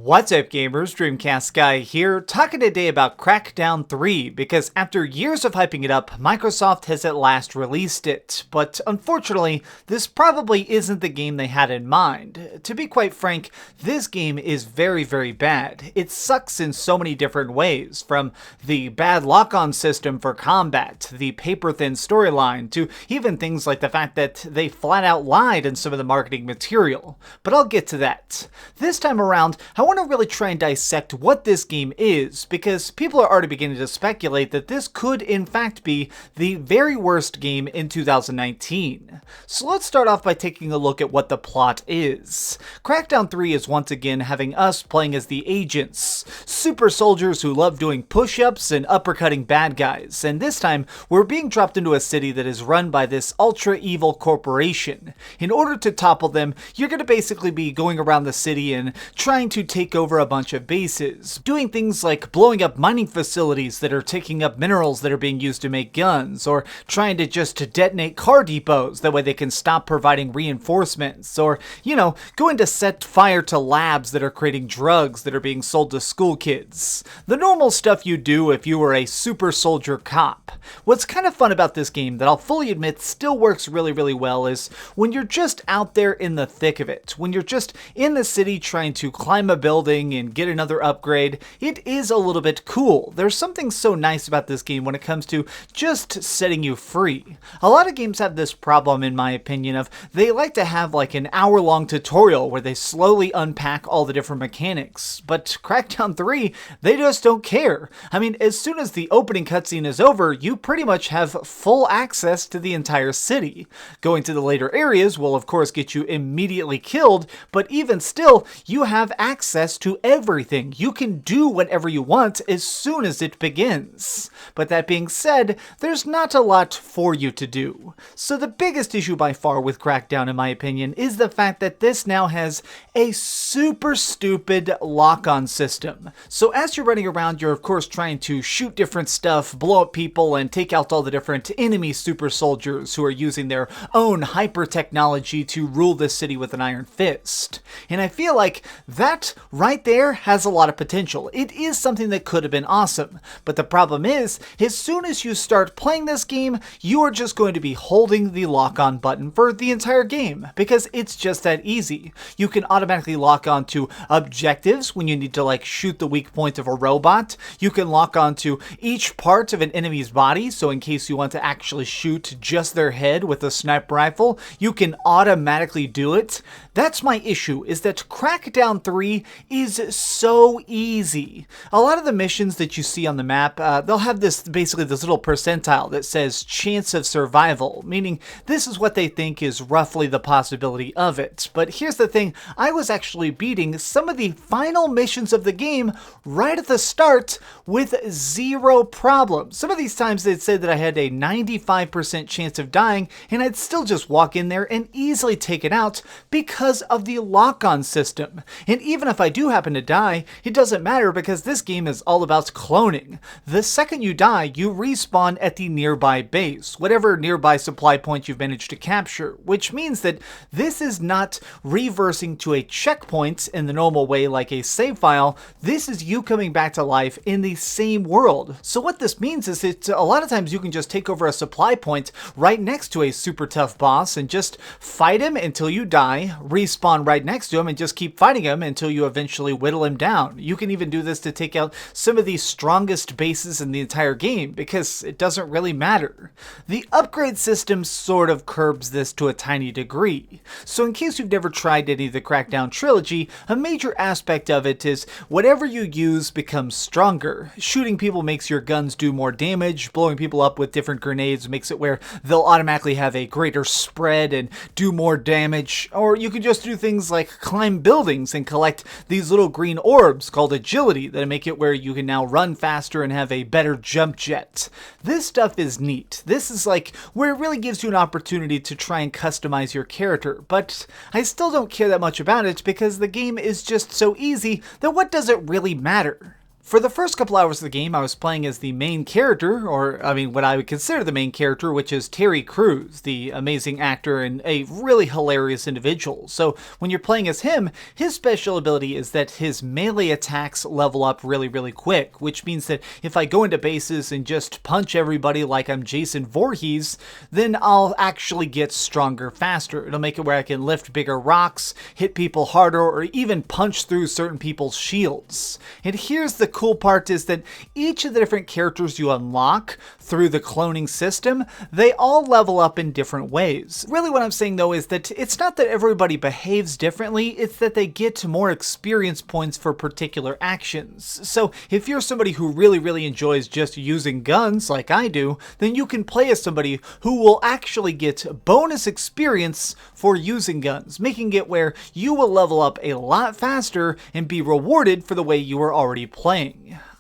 What's up gamers, DreamcastGuy here, talking today about Crackdown 3, because after years of hyping it up, Microsoft has at last released it, but unfortunately, this probably isn't the game they had in mind. To be quite frank, this game is very bad. It sucks in so many different ways, from the bad lock-on system for combat, the paper-thin storyline, to even things like the fact that they flat out lied in some of the marketing material. But I'll get to that. This time around, I want to really try and dissect what this game is, because people are already beginning to speculate that this could in fact be the very worst game in 2019. So let's start off by taking a look at what the plot is. Crackdown 3 is once again having us playing as the agents, super soldiers who love doing push-ups and uppercutting bad guys, and this time we're being dropped into a city that is run by this ultra-evil corporation. In order to topple them, you're going to basically be going around the city and trying to take over a bunch of bases, doing things like blowing up mining facilities that are taking up minerals that are being used to make guns, or trying to just detonate car depots, that way they can stop providing reinforcements, or, going to set fire to labs that are creating drugs that are being sold to school kids. The normal stuff you do if you were a super soldier cop. What's kind of fun about this game that I'll fully admit still works really well is when you're just out there in the thick of it, when you're just in the city trying to climb a building and get another upgrade, it is a little bit cool. There's something so nice about this game when it comes to just setting you free. A lot of games have this problem, in my opinion, of they like to have like an hour-long tutorial where they slowly unpack all the different mechanics, but Crackdown 3, they just don't care. I mean, as soon as the opening cutscene is over, you pretty much have full access to the entire city. Going to the later areas will of course get you immediately killed, but even still, you have access to everything. You can do whatever you want as soon as it begins. But that being said, there's not a lot for you to do. So the biggest issue by far with Crackdown, in my opinion, is the fact that this now has a super stupid lock-on system. So as you're running around, you're of course trying to shoot different stuff, blow up people, and take out all the different enemy super soldiers who are using their own hyper technology to rule this city with an iron fist. And I feel like that right there has a lot of potential. It is something that could have been awesome, but the problem is, as soon as you start playing this game, you are just going to be holding the lock-on button for the entire game, because it's just that easy. You can automatically lock on to objectives when you need to like shoot the weak point of a robot. You can lock on to each part of an enemy's body, so in case you want to actually shoot just their head with a sniper rifle, you can automatically do it. That's my issue, is that Crackdown 3 is so easy. A lot of the missions that you see on the map, they'll have this little percentile that says chance of survival, meaning this is what they think is roughly the possibility of it. But here's the thing, I was actually beating some of the final missions of the game right at the start with zero problem. Some of these times they'd say that I had a 95% chance of dying, and I'd still just walk in there and easily take it out because of the lock-on system. And even if I do happen to die, it doesn't matter because this game is all about cloning. The second you die, you respawn at the nearby base, whatever nearby supply point you've managed to capture, which means that this is not reversing to a checkpoint in the normal way like a save file. This is you coming back to life in the same world. So what this means is that a lot of times you can just take over a supply point right next to a super tough boss and just fight him until you die, respawn right next to him, and just keep fighting him until you eventually whittle him down. You can even do this to take out some of the strongest bases in the entire game, because it doesn't really matter. The upgrade system sort of curbs this to a tiny degree. So in case you've never tried any of the Crackdown trilogy, a major aspect of it is whatever you use becomes stronger. Shooting people makes your guns do more damage, blowing people up with different grenades makes it where they'll automatically have a greater spread and do more damage, or you could just do things like climb buildings and collect these little green orbs called agility that make it where you can now run faster and have a better jump jet. This stuff is neat. This is like where it really gives you an opportunity to try and customize your character, but I still don't care that much about it because the game is just so easy that what does it really matter? For the first couple hours of the game, I was playing as the main character, or I mean what I would consider the main character, which is Terry Crews, the amazing actor and a really hilarious individual. So when you're playing as him, his special ability is that his melee attacks level up really, really quick, which means that if I go into bases and just punch everybody like I'm Jason Voorhees, then I'll actually get stronger faster. It'll make it where I can lift bigger rocks, hit people harder, or even punch through certain people's shields. And here's the cool part is that each of the different characters you unlock through the cloning system, they all level up in different ways. Really what I'm saying though is that it's not that everybody behaves differently, it's that they get more experience points for particular actions. So if you're somebody who really enjoys just using guns like I do, then you can play as somebody who will actually get bonus experience for using guns, making it where you will level up a lot faster and be rewarded for the way you were already playing.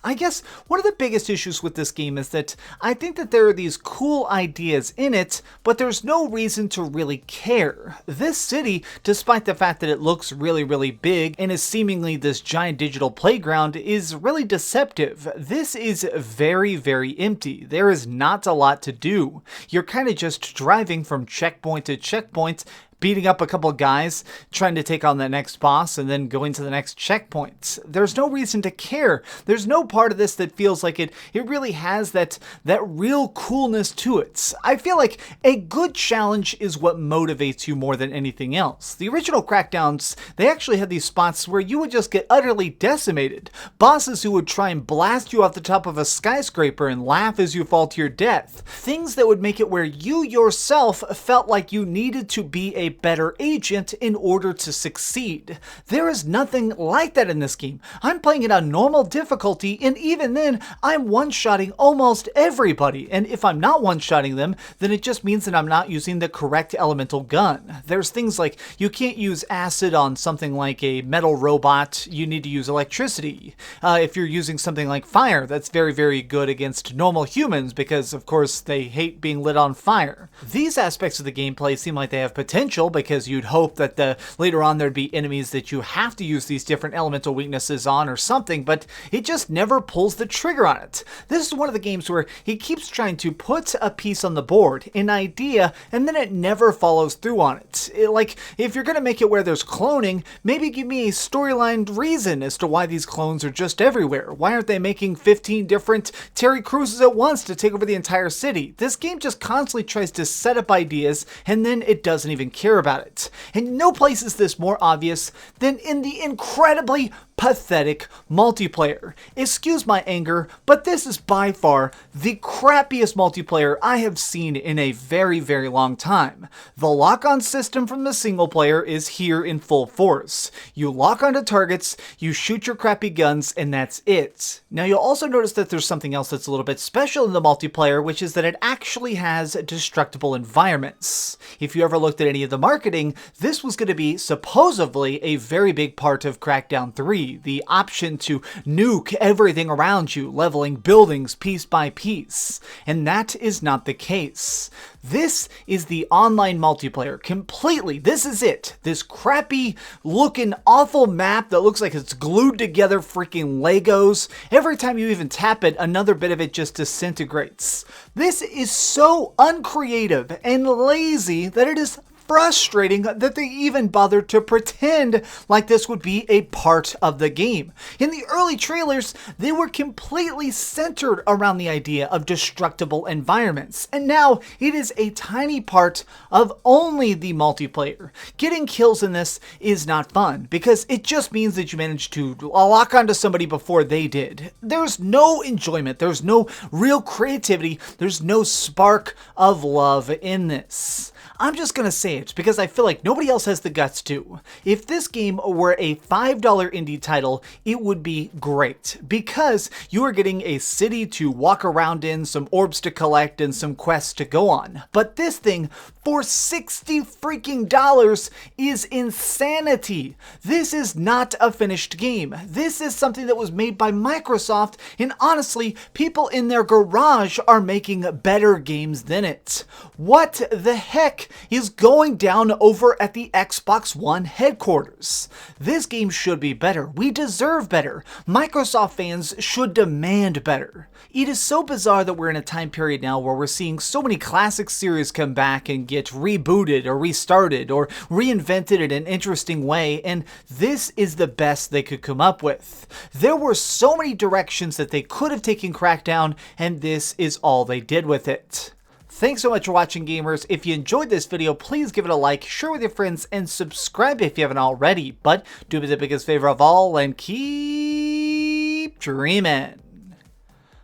I guess one of the biggest issues with this game is that I think that there are these cool ideas in it, but there's no reason to really care. This city, despite the fact that it looks really big and is seemingly this giant digital playground, is really deceptive. This is very empty. There is not a lot to do. You're kind of just driving from checkpoint to checkpoint, beating up a couple guys, trying to take on the next boss, and then going to the next checkpoint. There's no reason to care. There's no part of this that feels like it really has that real coolness to it. I feel like a good challenge is what motivates you more than anything else. The original Crackdowns, they actually had these spots where you would just get utterly decimated. Bosses who would try and blast you off the top of a skyscraper and laugh as you fall to your death. Things that would make it where you yourself felt like you needed to be a better agent in order to succeed. There is nothing like that in this game. I'm playing it on normal difficulty, and even then, I'm one-shotting almost everybody, and if I'm not one-shotting them, then it just means that I'm not using the correct elemental gun. There's things like you can't use acid on something like a metal robot, you need to use electricity. If you're using something like fire, that's very good against normal humans because, of course, they hate being lit on fire. These aspects of the gameplay seem like they have potential because you'd hope that later on there'd be enemies that you have to use these different elemental weaknesses on or something, but it just never pulls the trigger on it. This is one of the games where he keeps trying to put a piece on the board, an idea, and then it never follows through on it. Like, if you're going to make it where there's cloning, maybe give me a storyline reason as to why these clones are just everywhere. Why aren't they making 15 different Terry Crewses at once to take over the entire city? This game just constantly tries to set up ideas, and then it doesn't even care about it. And no place is this more obvious than in the incredibly pathetic multiplayer. Excuse my anger, but this is by far the crappiest multiplayer I have seen in a very long time. The lock-on system from the single player is here in full force. You lock onto targets, you shoot your crappy guns, and that's it. Now you'll also notice that there's something else that's a little bit special in the multiplayer, which is that it actually has destructible environments. If you ever looked at any of the marketing, this was going to be supposedly a very big part of Crackdown 3. The option to nuke everything around you, leveling buildings piece by piece. And that is not the case. This is the online multiplayer completely. This is it. This crappy looking awful map that looks like it's glued together freaking Legos. Every time you even tap it, another bit of it just disintegrates. This is so uncreative and lazy that it is frustrating that they even bothered to pretend like this would be a part of the game. In the early trailers, they were completely centered around the idea of destructible environments, and now it is a tiny part of only the multiplayer. Getting kills in this is not fun, because it just means that you managed to lock onto somebody before they did. There's no enjoyment, there's no real creativity, there's no spark of love in this. I'm just gonna say it because I feel like nobody else has the guts to. If this game were a $5 indie title, it would be great because you are getting a city to walk around in, some orbs to collect, and some quests to go on. But this thing, for $60 freaking dollars, is insanity. This is not a finished game. This is something that was made by Microsoft, and honestly, people in their garage are making better games than it. What the heck is going down over at the Xbox One headquarters. This game should be better. We deserve better. Microsoft fans should demand better. It is so bizarre that we're in a time period now where we're seeing so many classic series come back and get rebooted or restarted or reinvented in an interesting way, and this is the best they could come up with. There were so many directions that they could have taken Crackdown, and this is all they did with it. Thanks so much for watching, gamers. If you enjoyed this video, please give it a like, share with your friends, and subscribe if you haven't already. But do me the biggest favor of all and keep dreaming.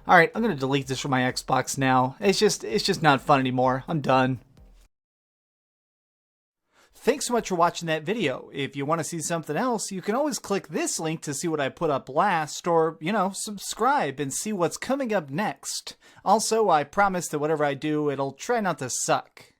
Alright, I'm going to delete this from my Xbox now. It's just not fun anymore. I'm done. Thanks so much for watching that video. If you want to see something else, you can always click this link to see what I put up last, or, subscribe and see what's coming up next. Also, I promise that whatever I do, it'll try not to suck.